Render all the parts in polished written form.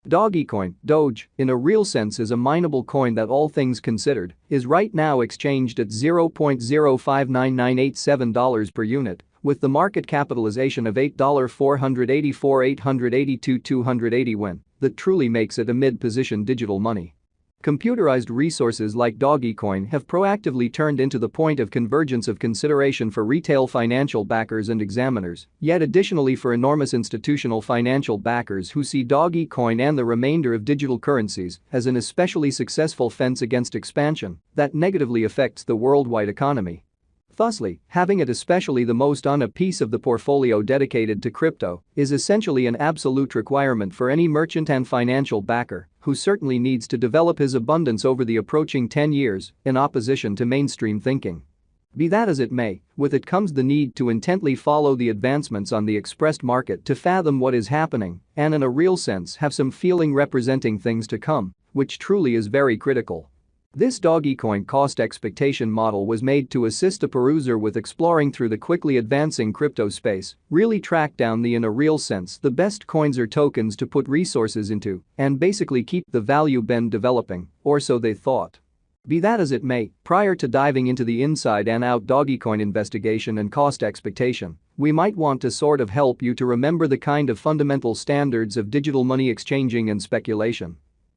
Dogecoin, Doge, in a real sense is a mineable coin that all things considered is right now exchanged at $0.059987 per unit, with the market capitalization of $8,484,882,280 won, that truly makes it a mid-position digital money. Computerized resources like Dogecoin have proactively turned into the point of convergence of consideration for retail financial backers and examiners, yet additionally for enormous institutional financial backers who see Dogecoin and the remainder of digital currencies as an especially successful fence against expansion that negatively affects the worldwide economy. Thusly, having it, especially the most on a piece of the portfolio dedicated to crypto, is essentially an absolute requirement for any merchant and financial backer who certainly needs to develop his abundance over the approaching 10 years in opposition to mainstream thinking. Be that as it may, with it comes the need to intently follow the advancements on the expressed market to fathom what is happening and in a real sense have some feeling representing things to come, which truly is very critical. This Dogecoin cost expectation model was made to assist a peruser with exploring through the quickly advancing crypto space, really track down the in a real sense the best coins or tokens to put resources into, and basically keep the value been developing, or so they thought. Be that as it may, prior to diving into the inside and out Dogecoin investigation and cost expectation, we might want to sort of help you to remember the kind of fundamental standards of digital money exchanging and speculation.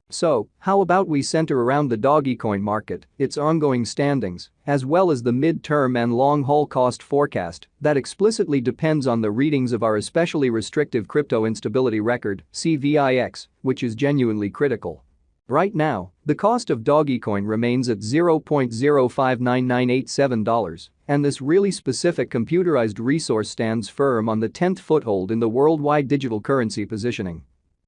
So, how about we center around the Dogecoin market, its ongoing standings, as well as the mid-term and long-haul cost forecast that explicitly depends on the readings of our especially restrictive crypto instability record, CVIX, which is genuinely critical. Right now, the cost of Dogecoin remains at $0.059987, and this really specific computerized resource stands firm on the 10th foothold in the worldwide digital currency positioning.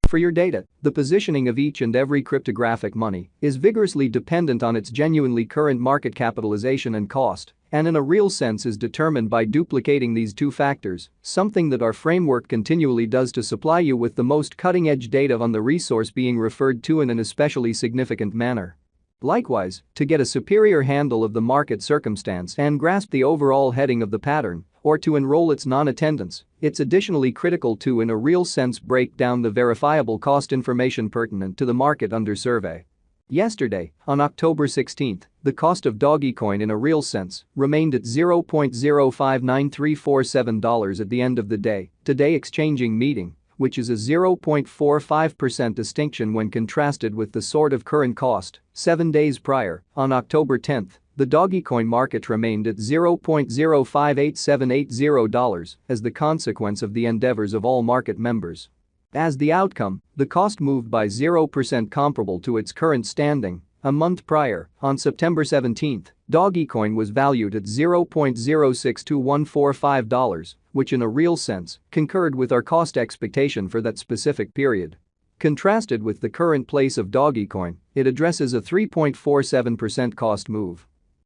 For your data, the positioning of each and every cryptographic money is vigorously dependent on its genuinely current market capitalization and cost, and in a real sense is determined by duplicating these two factors, something that our framework continually does to supply you with the most cutting-edge data on the resource being referred to in an especially significant manner. Likewise, to get a superior handle of the market circumstance and grasp the overall heading of the pattern, or to enroll its non-attendance, it's additionally critical to in a real sense break down the verifiable cost information pertinent to the market under survey. Yesterday, on October 16, the cost of Dogecoin in a real sense remained at $0.059347 at the end of the day, today exchanging meeting, which is a 0.45% distinction when contrasted with the sort of current cost 7 days prior, on October 10. The Dogecoin market remained at $0.058780 as the consequence of the endeavors of all market members. As the outcome, the cost moved by 0% comparable to its current standing. A month prior, on September 17, Dogecoin was valued at $0.062145, which in a real sense concurred with our cost expectation for that specific period. Contrasted with the current place of Dogecoin, it addresses a 3.47% cost move.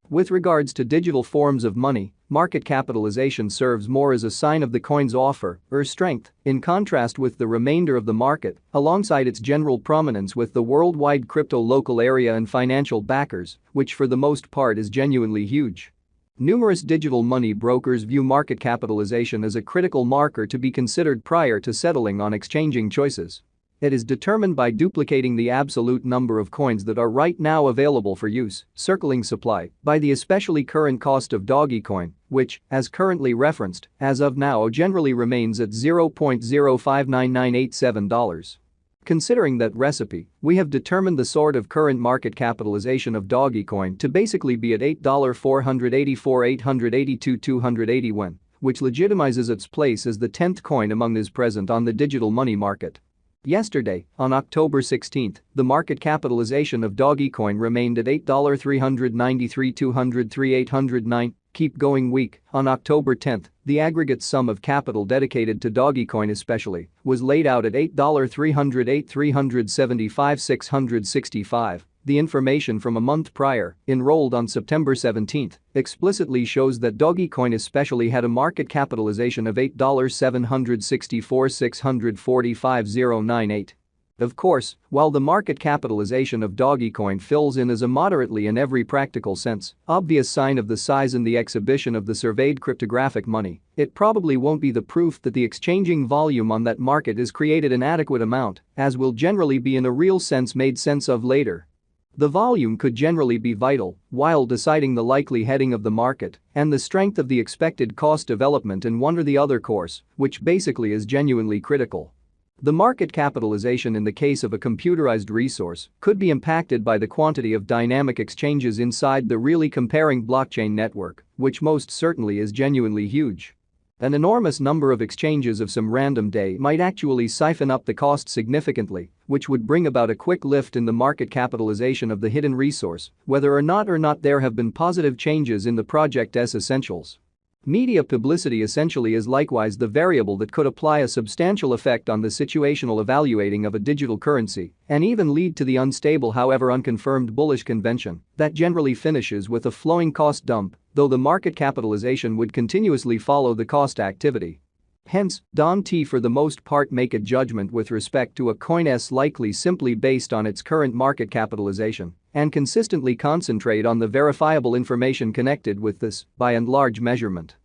With regards to digital forms of money, market capitalization serves more as a sign of the coin's offer or strength, in contrast with the remainder of the market, alongside its general prominence with the worldwide crypto local area and financial backers, which for the most part is genuinely huge. Numerous digital money brokers view market capitalization as a critical marker to be considered prior to settling on exchanging choices. It is determined by duplicating the absolute number of coins that are right now available for use, circling supply, by the especially current cost of Dogecoin, which, as currently referenced, as of now generally remains at $0.059987. Considering that recipe, we have determined the sort of current market capitalization of Dogecoin to basically be at $8,484,882,280 won, which legitimizes its place as the 10th coin among those present on the digital money market. Yesterday, on October 16, the market capitalization of Dogecoin remained at $8,393,203,809. Keep going week. On October 10, the aggregate sum of capital dedicated to Dogecoin especially was laid out at $8,308,375,665. The information from a month prior, enrolled on September 17, explicitly shows that Dogecoin especially had a market capitalization of $8,764,645,098. Of course, while the market capitalization of Dogecoin fills in as a moderately in every practical sense obvious sign of the size and the exhibition of the surveyed cryptographic money, it probably won't be the proof that the exchanging volume on that market is created an adequate amount, as will generally be in a real sense made sense of later. The volume could generally be vital while deciding the likely heading of the market and the strength of the expected cost development in one or the other course, which basically is genuinely critical. The market capitalization in the case of a computerized resource could be impacted by the quantity of dynamic exchanges inside the really comparing blockchain network, which most certainly is genuinely huge. An enormous number of exchanges of some random day might actually siphon up the cost significantly, which would bring about a quick lift in the market capitalization of the hidden resource, whether or not there have been positive changes in the project's essentials. Media publicity essentially is likewise the variable that could apply a substantial effect on the situational evaluating of a digital currency and even lead to the unstable however unconfirmed bullish convention that generally finishes with a flowing cost dump, though the market capitalization would continuously follow the cost activity. Hence, don't for the most part make a judgment with respect to a coin's likely simply based on its current market capitalization and consistently concentrate on the verifiable information connected with this, by and large measurement.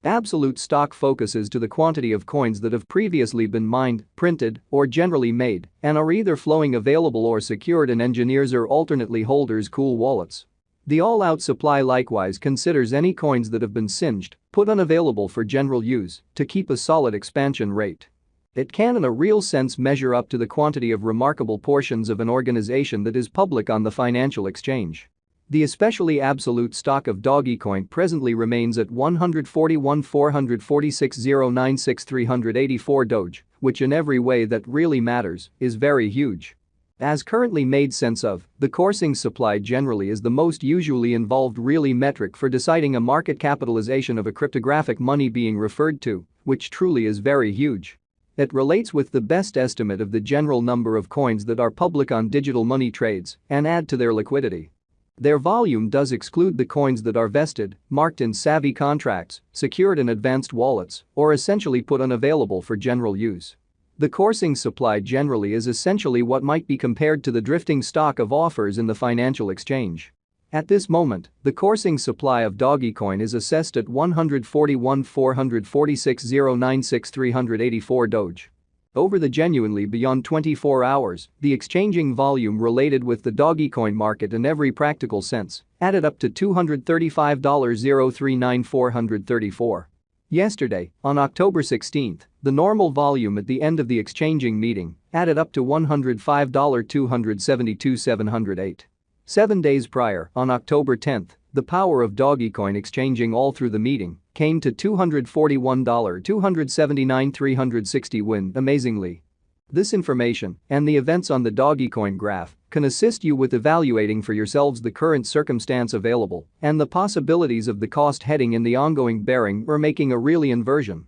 Absolute stock focuses to the quantity of coins that have previously been mined, printed, or generally made and are either flowing available or secured in engineers' or alternately holders' cool wallets. The all-out supply likewise considers any coins that have been singed, put unavailable for general use, to keep a solid expansion rate. It can in a real sense measure up to the quantity of remarkable portions of an organization that is public on the financial exchange. The especially absolute stock of Dogecoin presently remains at 141,446,096,384 Doge, which in every way that really matters is very huge. As currently made sense of, the coursing supply generally is the most usually involved really metric for deciding a market capitalization of a cryptographic money being referred to, which truly is very huge. It relates with the best estimate of the general number of coins that are public on digital money trades and add to their liquidity. Their volume does exclude the coins that are vested, marked in savvy contracts, secured in advanced wallets, or essentially put unavailable for general use. The coursing supply generally is essentially what might be compared to the drifting stock of offers in the financial exchange. At this moment, the coursing supply of Dogecoin is assessed at 141,446,096,384 Doge. Over the genuinely beyond 24 hours, the exchanging volume related with the Dogecoin market in every practical sense added up to $235,039,434. Yesterday, on October 16, the normal volume at the end of the exchanging meeting added up to $105,272,708. 7 days prior, on October 10, the power of Dogecoin exchanging all through the meeting came to $241,279,360 win amazingly. This information and the events on the Dogecoin graph can assist you with evaluating for yourselves the current circumstance available and the possibilities of the cost heading in the ongoing bearing or making a really inversion.